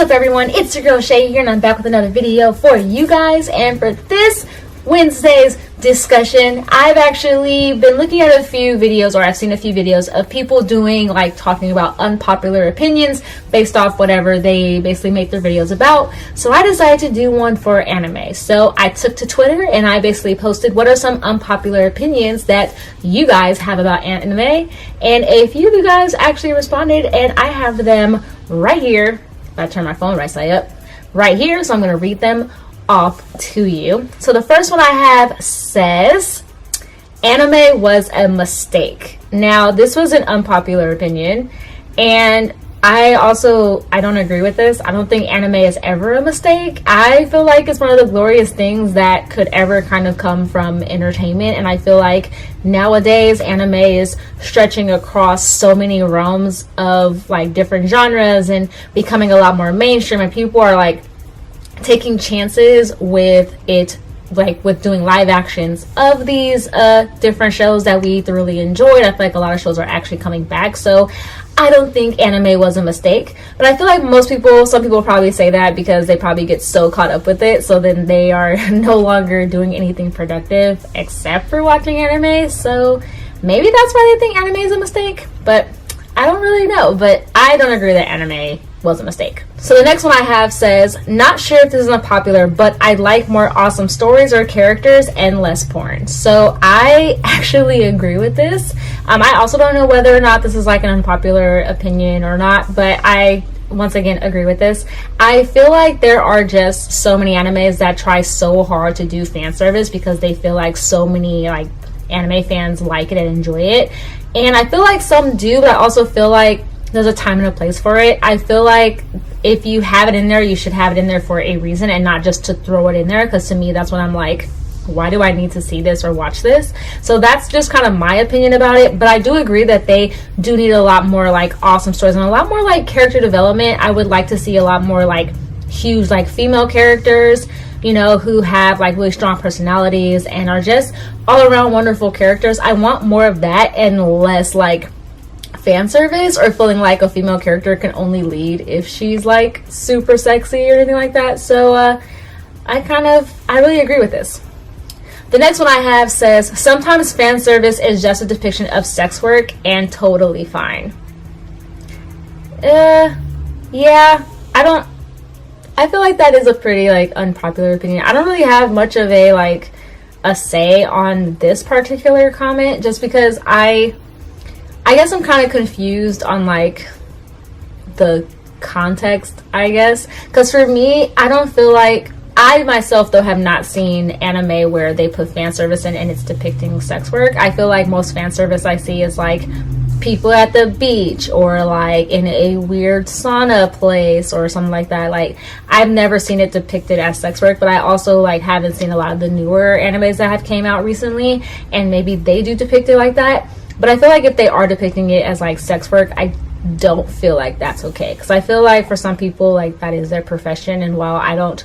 What's up, everyone? It's your girl Shay here, and I'm back with another video for you guys. And for this Wednesday's discussion, I've actually been looking at a few videos, or I've seen a few videos of people doing, like, talking about unpopular opinions based off whatever they basically make their videos about. So I decided to do one for anime. So I took to Twitter and I basically posted what are some unpopular opinions that you guys have about anime, and a few of you guys actually responded, and I have them right here. If I turn my phone right side up, right here, so I'm going to read them off to you. So the first one I have says, anime was a mistake. Now, this was an unpopular opinion, and I don't agree with this. I don't think anime is ever a mistake. I feel like it's one of the glorious things that could ever kind of come from entertainment, and I feel like nowadays anime is stretching across so many realms of like different genres and becoming a lot more mainstream, and people are like taking chances with it, like with doing live actions of these different shows that we thoroughly enjoyed. I feel like a lot of shows are actually coming back, so I don't think anime was a mistake. But I feel like some people probably say that because they probably get so caught up with it, so then they are no longer doing anything productive except for watching anime. So maybe that's why they think anime is a mistake, but I don't really know. But I don't agree that anime was a mistake. So the next one I have says, not sure if this is unpopular, but I'd like more awesome stories or characters and less porn. So I actually agree with this. I also don't know whether or not this is like an unpopular opinion or not, but I once again agree with this. I feel like there are just so many animes that try so hard to do fan service because they feel like so many like anime fans like it and enjoy it. And I feel like some do, but I also feel like there's a time and a place for it. I feel like if you have it in there, you should have it in there for a reason and not just to throw it in there, because to me that's when I'm like, why do I need to see this or watch this? So that's just kind of my opinion about it. But I do agree that they do need a lot more like awesome stories and a lot more like character development. I would like to see a lot more like huge like female characters, you know, who have like really strong personalities and are just all around wonderful characters. I want more of that and less like fan service or feeling like a female character can only lead if she's like super sexy or anything like that. So I really agree with this. The next one I have says, sometimes fan service is just a depiction of sex work and totally fine. Yeah, I feel like that is a pretty like unpopular opinion. I don't really have much of a say on this particular comment, just because I guess I'm kind of confused on like the context, I guess, because for me, I don't feel like, I myself though have not seen anime where they put fan service in and it's depicting sex work. I feel like most fan service I see is like people at the beach or like in a weird sauna place or something like that. Like, I've never seen it depicted as sex work, but I also like haven't seen a lot of the newer animes that have came out recently, and maybe they do depict it like that. But I feel like if they are depicting it as like sex work, I don't feel like that's okay, because I feel like for some people like that is their profession, and while I don't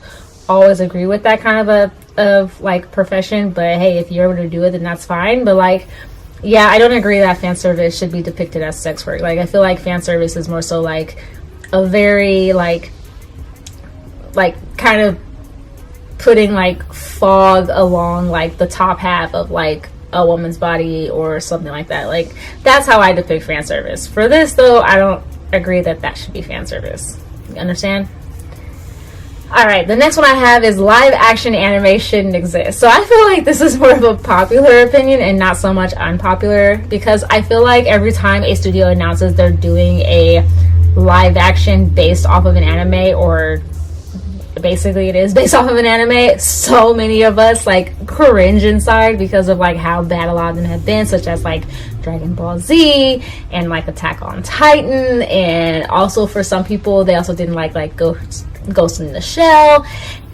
always agree with that kind of like profession, but hey, if you're able to do it, then that's fine. But like, yeah, I don't agree that fan service should be depicted as sex work. Like, I feel like fan service is more so like a very like kind of putting like fog along like the top half of like a woman's body or something like that. Like, that's how I depict fan service. For this though, I don't agree that that should be fan service. You understand? Alright, the next one I have is live action anime shouldn't exist. So I feel like this is more of a popular opinion and not so much unpopular, because I feel like every time a studio announces they're doing a live action based off of an anime, or basically it is based off of an anime, so many of us like cringe inside because of like how bad a lot of them have been, such as like Dragon Ball Z and like Attack on Titan, and also for some people they also didn't like Ghost in the Shell.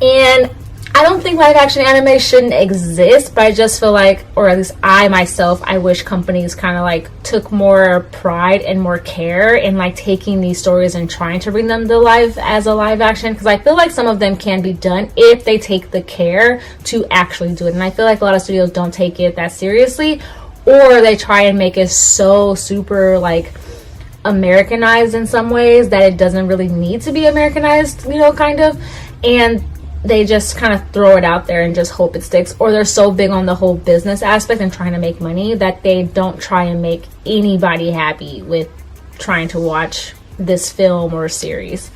And I don't think live action anime shouldn't exist, but I just feel like, or at least I wish companies kind of like took more pride and more care in like taking these stories and trying to bring them to life as a live action, because I feel like some of them can be done if they take the care to actually do it. And I feel like a lot of studios don't take it that seriously, or they try and make it so super like Americanized in some ways that it doesn't really need to be Americanized, you know, kind of. And they just kind of throw it out there and just hope it sticks. Or they're so big on the whole business aspect and trying to make money that they don't try and make anybody happy with trying to watch this film or series.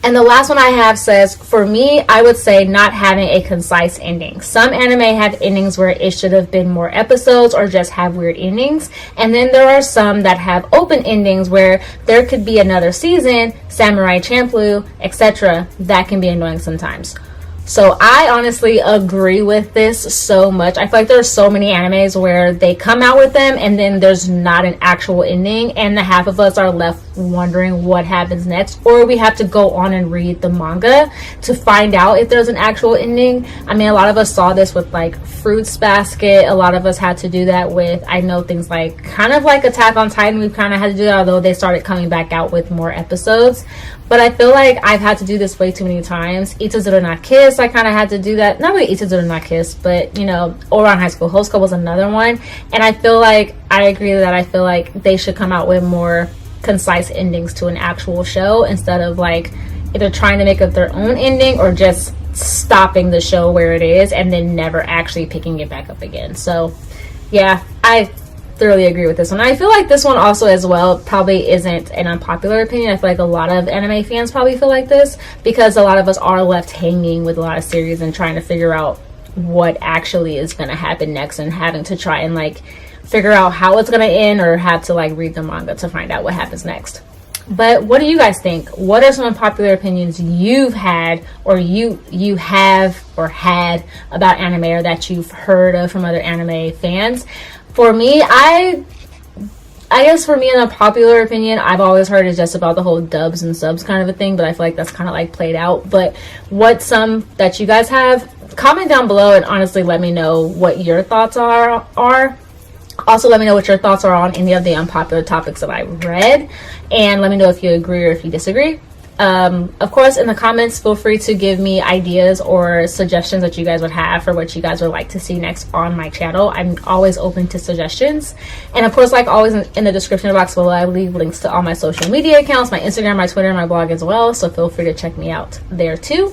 And the last one I have says, for me, I would say not having a concise ending. Some anime have endings where it should have been more episodes or just have weird endings. And then there are some that have open endings where there could be another season, Samurai Champloo, etc. That can be annoying sometimes. So I honestly agree with this so much. I feel like there are so many animes where they come out with them and then there's not an actual ending, and the half of us are left wondering what happens next, or we have to go on and read the manga to find out if there's an actual ending. I mean, a lot of us saw this with like Fruits Basket. A lot of us had to do that with, I know, things like kind of like Attack on Titan. We've kind of had to do that, although they started coming back out with more episodes. But I feel like I've had to do this way too many times. Itazuru na Kiss, I kind of had to do that. Not really Itazuru na Kiss, but, you know, Ouran High School Host Club was another one. And I feel like, I agree that I feel like they should come out with more concise endings to an actual show instead of like either trying to make up their own ending or just stopping the show where it is and then never actually picking it back up again. So, yeah, I thoroughly agree with this one. I feel like this one also as well probably isn't an unpopular opinion. I feel like a lot of anime fans probably feel like this because a lot of us are left hanging with a lot of series and trying to figure out what actually is going to happen next and having to try and like figure out how it's going to end or have to like read the manga to find out what happens next. But what do you guys think? What are some unpopular opinions you've had or you have or had about anime or that you've heard of from other anime fans? For me, I guess for me, an unpopular opinion I've always heard is just about the whole dubs and subs kind of a thing, but I feel like that's kind of like played out. But what some that you guys have, comment down below and honestly let me know what your thoughts are. Also, let me know what your thoughts are on any of the unpopular topics that I read, and let me know if you agree or if you disagree. Of course, in the comments, feel free to give me ideas or suggestions that you guys would have for what you guys would like to see next on my channel. I'm always open to suggestions. And of course, like always, in the description box below, I leave links to all my social media accounts, my Instagram, my Twitter, my blog as well. So feel free to check me out there too.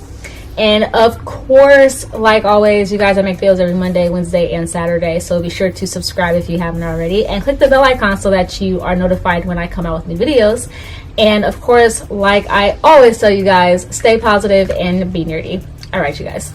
And of course, like always, you guys, I make videos every Monday, Wednesday, and Saturday. So be sure to subscribe if you haven't already. And click the bell icon so that you are notified when I come out with new videos. And of course, like I always tell you guys, stay positive and be nerdy. All right, you guys.